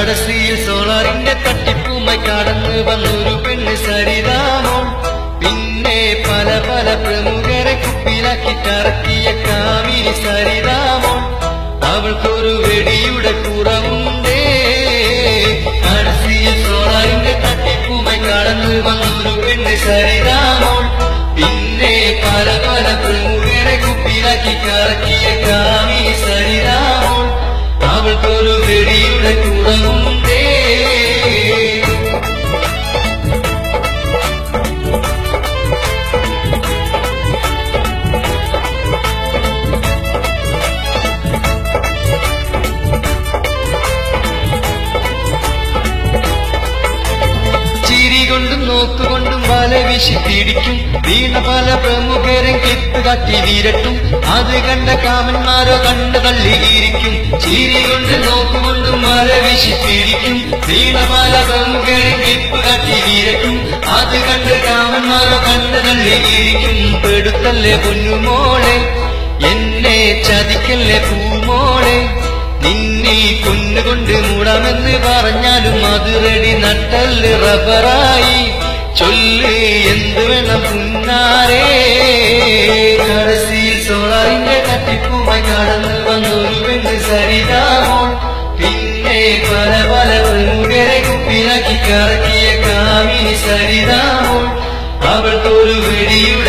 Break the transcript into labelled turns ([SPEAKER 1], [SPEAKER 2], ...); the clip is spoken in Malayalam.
[SPEAKER 1] കടശ്രീയിൽ സോളാറിന്റെ തട്ടിപ്പുമായി കടന്നു വന്നൊരു പെണ്ണ് സരിതാമോൾ. പിന്നെ പല പല പ്രമുഖരെ കുപ്പിലാക്കി കറക്കിയ കാമിനി സരിതാമോൾ. അവൾക്കൊരു വെടിയുടെ കുറവുണ്ടേ. കടശ്രീയിൽ സോളാറിന്റെ തട്ടിപ്പുമായി കടന്നു വന്നൊരു പെണ്ണ് സരിതാമോൾ. പിന്നെ പല പല പ്രമുഖരെ കുപ്പിലാക്കി കറക്കിയ കാമിനി സരിതാമോൾ. അവൾക്കൊരു വെടിയുടെ കുറവുണ്ടേ. ചിരികൊണ്ടും നോക്കുകൊണ്ടും വല വീശി പിടിക്കും. വീണ പല പ്രമുഖരും ക്ലിപ്പ് കാട്ടി വീരട്ടും. അത് കണ്ട കാമന്മാരോ കണ്ടു തള്ളിയിരിക്കും. ചിരികൊണ്ട് നോക്കുകൊണ്ടും വല വീശി പിടിക്കും. വീണ പല പ്രമുഖരും ക്ലിപ്പ് കാട്ടി വീരട്ടും. അത് കണ്ട് കാമന്മാരോ കണ്ടു തള്ളിയിരിക്കും. പെടുത്തല്ലേ പൊന്നുമോളെ, എന്നെ ചതിക്കല്ലേ പൂമോളെ. നിന്നെ പൊന്നുകൊണ്ട് മൂടാമെന്ന് പറഞ്ഞാലും അത് റെഡി നട്ടല് റബ്ബറായി. ചൊല്ല് എന്ത് വേണം പുന്നാരേ. കടശ്രീയിൽ സോളാറിന്റെ തട്ടിപ്പുമായി കടന്നു വന്നൊരു പെണ്ണ് സരിതാമോൾ. പിന്നെ പല പല പ്രമുഖരെ കുപ്പിലാക്കി കറക്കിയ കാമിനി സരിതാമോൾ. അവൾക്കൊരു വെടിയും